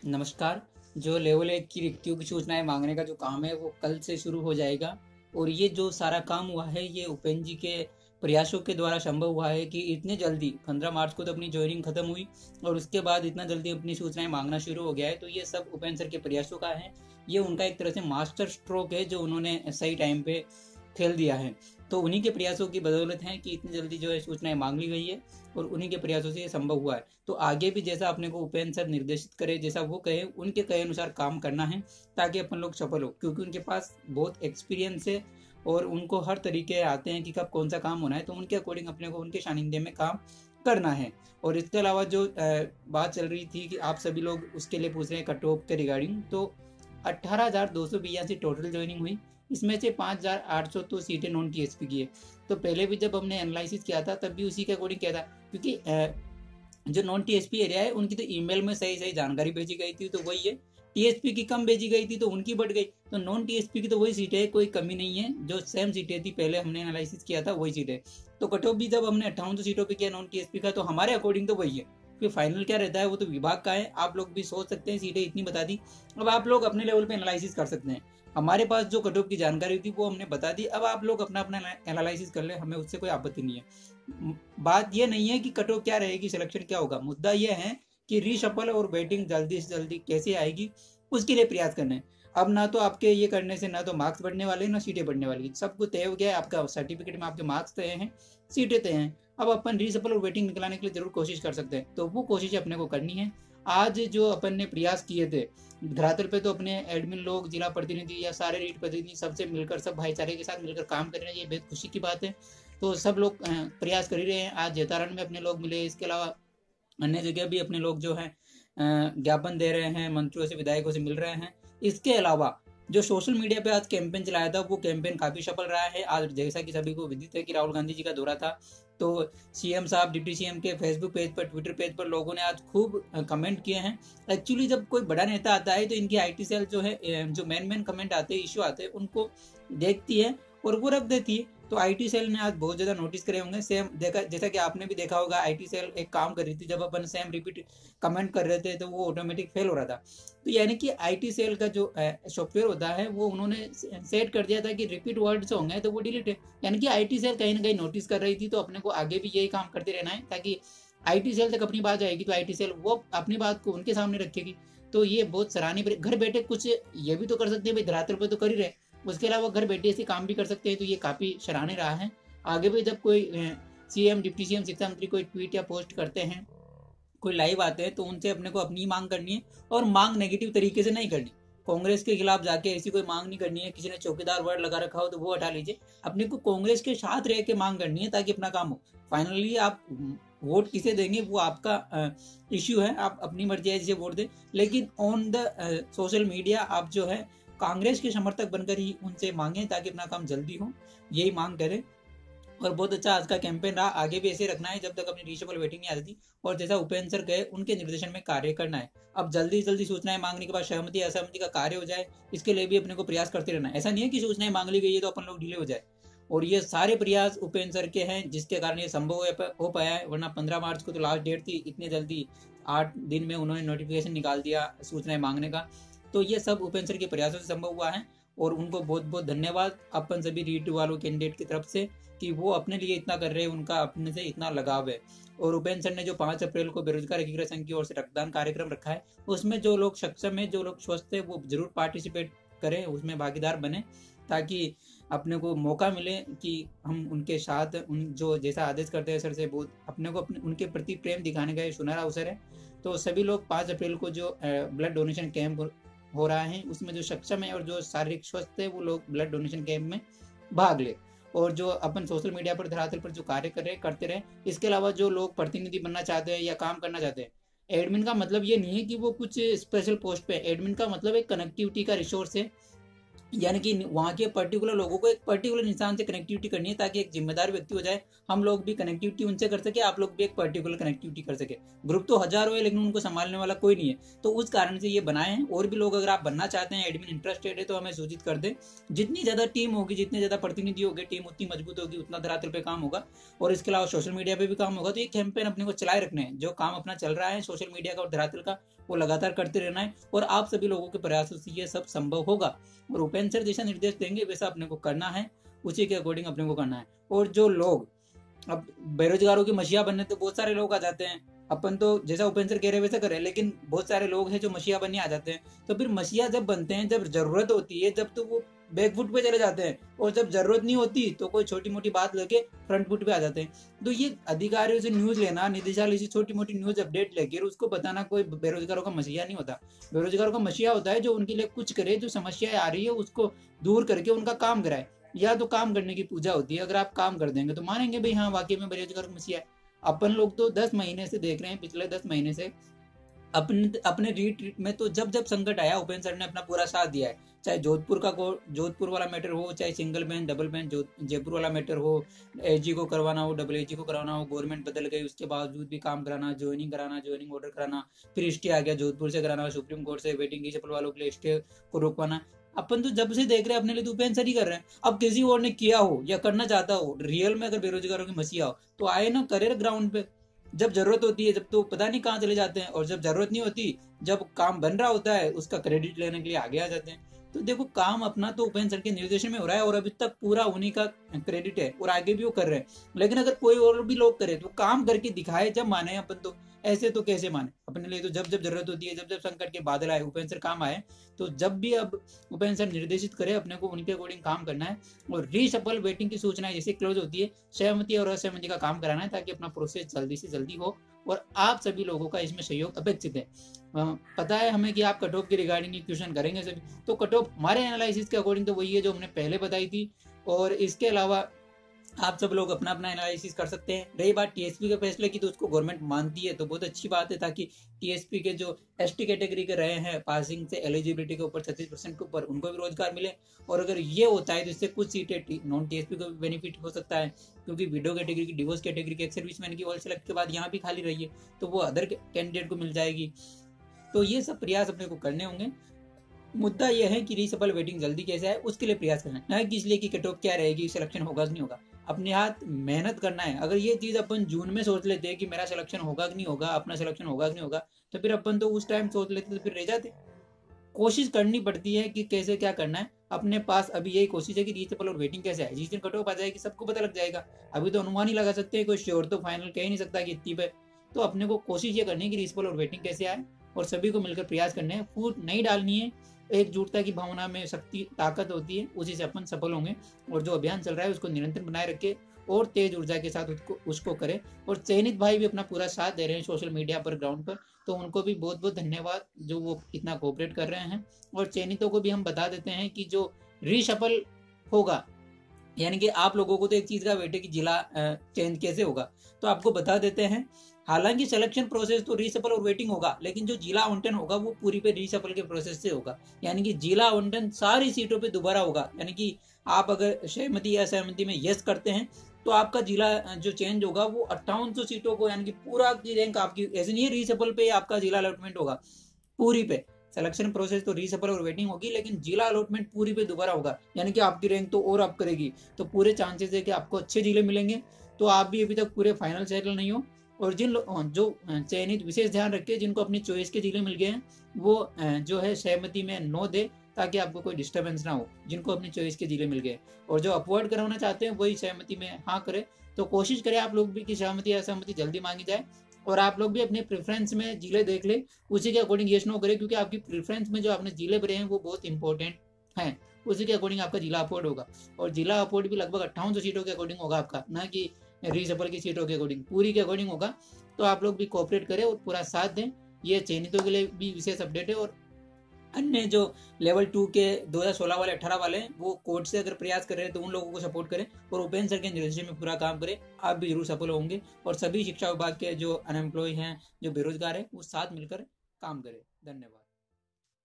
नमस्कार। जो लेवल 1 की रिक्तियों की सूचनाएँ माँगने का जो काम है वो कल से शुरू हो जाएगा और ये जो सारा काम हुआ है ये उपेंद्र जी के प्रयासों के द्वारा संभव हुआ है कि इतने जल्दी 15 मार्च को तो अपनी जॉइनिंग खत्म हुई और उसके बाद इतना जल्दी अपनी सूचनाएँ माँगना शुरू हो गया है। तो ये सब उपेंद्र सर के प्रयासों का है। ये उनका एक तरह से मास्टर स्ट्रोक है जो उन्होंने सही टाइम पे खेल दिया है। तो उन्हीं के प्रयासों की बदौलत है कि इतनी जल्दी जो है सूचनाएँ माँग ली गई है और उन्हीं के प्रयासों से ये संभव हुआ है। तो आगे भी जैसा अपने को उपेंद्र सर निर्देशित करे, जैसा वो कहे, उनके कहे अनुसार काम करना है ताकि अपन लोग सफल हो, क्योंकि उनके पास बहुत एक्सपीरियंस है और उनको हर तरीके आते हैं कि कब कौन सा काम होना है। तो उनके अकॉर्डिंग अपने को उनके सानिध्य में काम करना है। और इसके अलावा जो बात चल रही थी कि आप सभी लोग उसके लिए पूछ रहे हैं कट ऑफ के रिगार्डिंग, तो 18,282 टोटल ज्वाइनिंग हुई। इसमें से 5,800 तो सीटें नॉन टीएसपी की है। तो पहले भी जब हमने एनालिसिस किया था तब भी उसी के अकॉर्डिंग किया था, क्योंकि जो नॉन टीएसपी एरिया है उनकी तो ईमेल में सही सही जानकारी भेजी गई थी तो वही है। टीएसपी की कम भेजी गई थी तो उनकी बढ़ गई। तो नॉन टीएसपी की तो वही सीटें है, कोई कमी नहीं है। जो सेम सीटें थी पहले हमने एनालिसिस किया था वही सीटें। तो कट ऑफ भी जब हमने 58 सीटों पे किया नॉन टीएसपी का, तो हमारे अकॉर्डिंग तो वही है। फिर फाइनल क्या रहता है वो तो विभाग का है। आप लोग भी सोच सकते हैं, सीटें इतनी बता दी। अब आप लोग अपने लेवल पे एनालिसिस कर सकते हैं। हमारे पास जो कट ऑफ की जानकारी थी वो हमने बता दी। अब आप लोग अपना अपना एनालिसिस कर ले, हमें उससे कोई आपत्ति नहीं है। बात यह नहीं है कि कट ऑफ क्या रहेगी, सिलेक्शन क्या होगा। मुद्दा यह है कि रीशफल और वेटिंग जल्दी से जल्दी कैसे आएगी, उसके लिए प्रयास करना है। अब ना तो आपके ये करने से ना तो मार्क्स बढ़ने वाले ना सीटें बढ़ने वाली, सब कुछ तय हो गया है। आपका सर्टिफिकेट में आपके मार्क्स तय हैं, सीटें तय हैं। अब अपन रीसफल और वेटिंग निकलाने के लिए जरूर कोशिश कर सकते हैं, तो वो कोशिश अपने को करनी है। आज जो अपन ने प्रयास किए थे धरातल पे, तो अपने एडमिन लोग, जिला प्रतिनिधि या सारे रीट प्रतिनिधि सबसे मिलकर, सब भाईचारे के साथ मिलकर काम कर रहे हैं। ये बेहद खुशी की बात है। तो सब लोग प्रयास कर ही रहे हैं। आज जैतारण में अपने लोग मिले, इसके अलावा अन्य जगह भी अपने लोग जो है ज्ञापन दे रहे हैं, मंत्रियों से, विधायकों से मिल रहे हैं। इसके अलावा जो सोशल मीडिया पे आज कैंपेन चलाया था वो कैंपेन काफी सफल रहा है। आज जैसा कि सभी को विदित है कि राहुल गांधी जी का दौरा था, तो सीएम साहब, डिप्टी सीएम के फेसबुक पेज पर, ट्विटर पेज पर लोगों ने आज खूब कमेंट किए हैं। एक्चुअली जब कोई बड़ा नेता आता है तो इनकी आईटी सेल जो है, जो मेन कमेंट आते हैं, इश्यू आते हैं, उनको देखती है और वो रख देती है। तो आईटी सेल ने आज बहुत ज्यादा नोटिस करे होंगे। सेम देखा, जैसा कि आपने भी देखा होगा, आईटी सेल एक काम कर रही थी, जब अपन सेम रिपीट कमेंट कर रहे थे तो वो ऑटोमेटिक फेल हो रहा था। तो यानी कि आईटी सेल का जो सॉफ्टवेयर होता है वो उन्होंने सेट कर दिया था कि रिपीट वर्ड्स होंगे तो वो डिलीट है। यानी कि आईटी सेल कहीं ना कहीं नोटिस कर रही थी। तो अपने को आगे भी यही काम करते रहना है, ताकि आईटी सेल तक अपनी बात जाएगी तो आईटी सेल वो अपनी बात को उनके सामने रखेगी। तो ये बहुत सराहनीय। घर बैठे कुछ ये भी तो कर सकते हैं भाई, धरातल पे तो कर ही रहे, उसके अलावा घर बैठे ऐसे काम भी कर सकते हैं। तो ये काफी सराहनीय रहा है। आगे भी जब कोई सीएम, डिप्टी सीएम, शिक्षा मंत्री कोई ट्वीट या पोस्ट करते हैं, कोई लाइव आते हैं, तो उनसे अपने को अपनी मांग करनी है और मांग नेगेटिव तरीके से नहीं करनी। कांग्रेस के खिलाफ जाके ऐसी कोई मांग नहीं करनी है। किसी ने चौकीदार वर्ड लगा रखा हो तो वो हटा लीजिए। अपने को कांग्रेस के साथ रह के मांग करनी है ताकि अपना काम हो। फाइनली आप वोट किसे देंगे वो आपका इश्यू है, आप अपनी मर्जी है जिसे वोट दें। लेकिन ऑन द सोशल मीडिया आप जो है कांग्रेस के समर्थक बनकर ही उनसे मांगे ताकि अपना काम जल्दी हो, यही मांग करें। और बहुत अच्छा आज का कैंपेन रहा। आगे भी ऐसे रखना है जब तक अपनी रीचेबल वेटिंग नहीं आती। और जैसा उपेंद्र सर गए उनके निर्देशन में कार्य करना है। अब जल्दी जल्दी सूचनाएं मांगने के बाद सहमति असहमति का कार्य हो जाए, इसके लिए भी अपने को प्रयास करते रहना है। ऐसा नहीं है कि सूचनाएं मांग ली गई है तो अपन लोग डिले हो जाए। और ये सारे प्रयास उपेंद्र सर के हैं जिसके कारण ये संभव हो पाया है। वरना 15 मार्च को तो लास्ट डेट थी, इतने जल्दी 8 दिन में उन्होंने नोटिफिकेशन निकाल दिया सूचनाएं मांगने का। तो ये सब उपेंद्र सर के प्रयासों से संभव हुआ है और उनको बहुत बहुत धन्यवाद अपन सभी रीट वालों कैंडिडेट की तरफ से कि वो अपने लिए इतना कर रहे हैं, उनका अपने से इतना लगाव है। और उपेंद्र सर ने जो 5 अप्रैल को बेरोजगार एकीकृत संघ की ओर से रक्तदान कार्यक्रम रखा है, उसमें जो लोग सक्षम है, जो लोग स्वस्थ है, वो जरूर पार्टिसिपेट करें, उसमें भागीदार बने, ताकि अपने को मौका मिले कि हम उनके साथ, उन जो जैसा आदेश करते हैं सर से, बहुत अपने को अपने उनके प्रति प्रेम दिखाने का ये सुनहरा अवसर है। तो सभी लोग 5 अप्रैल को जो ब्लड डोनेशन कैंप हो रहा है उसमें जो सक्षम है और जो शारीरिक स्वस्थ है वो लोग ब्लड डोनेशन कैंप में भाग ले। और जो अपन सोशल मीडिया पर, धरातल पर जो कार्य कर रहे करते रहे। इसके अलावा जो लोग प्रतिनिधि बनना चाहते हैं या काम करना चाहते हैं, एडमिन का मतलब ये नहीं है कि वो कुछ स्पेशल पोस्ट पे। एडमिन का मतलब एक कनेक्टिविटी का रिसोर्स है, यानी कि वहाँ के पर्टिकुलर लोगों को एक पर्टिकुलर इंसान से कनेक्टिविटी करनी है ताकि एक जिम्मेदार व्यक्ति हो जाए। हम लोग भी कनेक्टिविटी उनसे कर सके, आप लोग भी एक पर्टिकुलर कनेक्टिविटी कर सके। ग्रुप तो हजारों है लेकिन उनको संभालने वाला कोई नहीं है, तो उस कारण से ये बनाए हैं। और भी लोग अगर आप बनना चाहते हैं, एडमिन इंटरेस्टेड है, तो हमें सूचित कर दें। जितनी ज्यादा टीम होगी, जितने ज्यादा प्रतिनिधि होंगे, टीम उतनी मजबूत होगी, उतना धरातल पे काम होगा। और इसके अलावा सोशल मीडिया पे भी काम होगा। तो ये कैंपेन अपने को चलाए रखने हैं। जो काम अपना चल रहा है सोशल मीडिया का और धरातल का, वो लगातार करते रहना है और आप सभी लोगों के प्रयासों से ये सब संभव होगा। और उपेंद्र सर जैसा निर्देश देंगे वैसा अपने को करना है, उसी के अकॉर्डिंग अपने को करना है। और जो लोग अब बेरोजगारों की मसीहा बनने तो बहुत सारे लोग आ जाते हैं, अपन तो जैसा उपेंद्र सर कह रहे वैसा करें, लेकिन बहुत सारे लोग हैं जो मसीहा बनने आ जाते हैं। तो फिर मसीहा जब बनते हैं, जब जरूरत होती है जब, तो वो बैक फुट पे चले जाते हैं, और जब जरूरत नहीं होती तो कोई छोटी मोटी बात लेके फ्रंट फुट पे आ जाते हैं। तो ये अधिकारियों से न्यूज लेना, निदेशालय से छोटी मोटी न्यूज अपडेट लेकर उसको बताना कोई बेरोजगारों का मसीहा नहीं होता। बेरोजगारों का मसीहा होता है जो उनके लिए कुछ करे, जो समस्याएं आ रही है उसको दूर करके उनका काम कराए। या तो काम करने की पूजा होती है, अगर आप काम कर देंगे तो मानेंगे भाई हाँ वाकई में बेरोजगार मसीहा है। अपन लोग तो 10 महीने से देख रहे हैं, पिछले 10 महीने से अपने अपने रीट्रीट में तो जब जब संकट आया उपेंद्र सर ने अपना पूरा साथ दिया है। चाहे जोधपुर वाला मैटर हो, चाहे single bench double bench Jaipur वाला मैटर हो, एजी को करवाना हो, डबल एजी को करवाना हो, गवर्नमेंट बदल गई उसके बावजूद भी काम कराना, ज्वाइनिंग ऑर्डर कराना, फिर स्टे आ गया जोधपुर से कराना, सुप्रीम कोर्ट से वेटिंग की चप्पल वालों के लिए स्टे को रोकवाना। अपन तो जब से देख रहे हैं अपने लिए तो उपेंद्र सर ही कर रहे हैं। अब किसी और ने किया हो या करना चाहता हो रियल में, अगर बेरोजगारों की मसीहा हो तो आए ना, करे ग्राउंड पे। जब जरूरत होती है जब तो पता नहीं कहाँ चले जाते हैं, और जब जरूरत नहीं होती, जब काम बन रहा होता है उसका क्रेडिट लेने के लिए आगे आ जाते हैं। तो देखो काम अपना तो उपेंद्र सर के निर्देशन में हो रहा है और अभी तक पूरा उन्हीं का क्रेडिट है और आगे भी वो कर रहे हैं। लेकिन अगर कोई और भी लोग करे तो काम करके दिखाए, जब माने अपन तो, ऐसे तो कैसे माने अपने लिए। तो जब जब जरूरत होती है, जब जब संकट के बादल आए, उपेंद्र सर काम आए, तो जब भी अब उपेंद्र सर निर्देशित करे अपने को उनके अकॉर्डिंग काम करना है। और रीशफल वेटिंग की सूचना जैसे क्लोज होती है, सहमति और असहमति का काम कराना है, ताकि अपना प्रोसेस जल्दी से जल्दी हो। और आप सभी लोगों का इसमें सहयोग अपेक्षित है। पता है हमें कि आप कट ऑफ के रिगार्डिंग क्वेश्चन करेंगे सभी, तो कट ऑफ हमारे एनालिसिस के अकॉर्डिंग तो वही है जो हमने पहले बताई थी। और इसके अलावा आप सब लोग अपना अपना एनालिसिस कर सकते हैं। रही बात टीएसपी के फैसले की, तो उसको गवर्नमेंट मानती है तो बहुत अच्छी बात है, ताकि टीएसपी के जो एसटी कैटेगरी के रहे हैं पासिंग से एलिजिबिलिटी के ऊपर 36% के ऊपर, उनको भी रोजगार मिले। और अगर ये होता है तो इससे कुछ सीटें नॉन टीएसपी को भी बेनिफिट हो सकता है, क्योंकि विडो कैटेगरी की, डिवोर्स कैटेगरी की, एक्स सर्विसमैन की ऑल सेलेक्ट के बाद यहाँ भी खाली रही है तो वो अदर कैंडिडेट को मिल जाएगी। तो ये सब प्रयास अपने को करने होंगे। मुद्दा यह है कि रीसफल वेटिंग जल्दी कैसे आए उसके लिए प्रयास करना है, न कि इसलिए कि कट ऑफ क्या रहेगी, सिलेक्शन होगा कि नहीं होगा। अपने हाथ मेहनत करना है। अगर ये चीज अपन जून में सोच लेते हैं कि मेरा सिलेक्शन होगा कि नहीं होगा, अपना सिलेक्शन होगा कि नहीं होगा, तो फिर अपन तो उस टाइम सोच लेते तो फिर रह जाते। कोशिश करनी पड़ती है कि कैसे क्या करना है। अपने पास अभी यही कोशिश है कि रीचेबल और वेटिंग कैसे है। जिस दिन कट ऑफ आ जाएगी सबको पता लग जाएगा। अभी तो अनुमान ही लगा सकते हैं, कोई श्योर तो फाइनल कह ही नहीं सकता कि इतनी पे। तो अपने को कोशिश ये करनी है कि रीचेबल और वेटिंग कैसे आए, और सभी को मिलकर प्रयास करने हैं। फूट नहीं डालनी है। एकजुटता की भावना में शक्ति ताकत होती है, उसी से अपन सफल होंगे। और जो अभियान चल रहा है उसको निरंतर बनाए रखे और तेज ऊर्जा के साथ उसको करें। और चयनित भाई भी अपना पूरा साथ दे रहे हैं सोशल मीडिया पर, ग्राउंड पर, तो उनको भी बहुत बहुत धन्यवाद जो वो इतना कोऑपरेट कर रहे हैं। और चयनितों को भी हम बता देते हैं कि जो रीशफल होगा, यानी कि आप लोगों को तो एक चीज का वेट है कि जिला चेंज कैसे होगा, तो आपको बता देते हैं। हालांकि सिलेक्शन प्रोसेस तो रीशफल और वेटिंग होगा, लेकिन जो जिला आवंटन होगा वो पूरी पे रीशफल के प्रोसेस से होगा। यानी कि जिला आवंटन सारी सीटों पे दोबारा होगा। यानी कि आप अगर सहमति या असहमति में यस करते हैं तो आपका जिला जो चेंज होगा वो 5800 सीटों को, यानी कि पूरा की रैंक आपकी, ऐसे नहीं है रीशफल पे आपका जिला अलॉटमेंट होगा, पूरी पे सिलेक्शन प्रोसेस तो रीशफल और वेटिंग होगी, लेकिन जिला अलॉटमेंट पूरी पे दोबारा होगा। यानी कि आपकी रैंक तो और अप करेगी, तो पूरे चांसेस है कि आपको अच्छे जिले मिलेंगे। तो आप भी अभी तक पूरे फाइनल सेटल नहीं हो। और जिन जो चयनित विशेष ध्यान रखे, जिनको अपनी चॉइस के जिले मिल गए हैं वो जो है सहमति में नो दे, ताकि आपको कोई डिस्टर्बेंस ना हो, जिनको अपनी चॉइस के जिले मिल गए। और जो अपवर्ड करवाना चाहते हैं वही सहमति में हाँ करे। तो कोशिश करें आप लोग भी कि सहमति या असहमति जल्दी मांगी जाए। और आप लोग भी अपने प्रेफरेंस में जिले देख ले, उसी के अकॉर्डिंग यस नो करें, क्योंकि आपकी प्रेफरेंस में जो आपने जिले भरे हैं वो बहुत इंपॉर्टेंट हैं। उसी के अकॉर्डिंग आपका जिला अपवर्ड होगा। और जिला अपवर्ड भी लगभग 5800 सीटों के अकॉर्डिंग होगा आपका, ना कि रीजनेबल की सीटों के अकॉर्डिंग, पूरी के अकॉर्डिंग होगा। तो आप लोग भी कोऑपरेट करें और पूरा साथ दें। ये चयनितों के लिए भी विशेष अपडेट है। और अन्य जो लेवल 2 के 2016 वाले 18 वाले हैं वो कोर्ट से अगर प्रयास कर रहे हैं तो उन लोगों को सपोर्ट करें और उपेंद्र सर के निर्देशन में पूरा काम करें। आप भी जरूर सफल होंगे। और सभी शिक्षा विभाग के जो अनएम्प्लॉय हैं, जो बेरोजगार है, वो साथ मिलकर काम करें। धन्यवाद।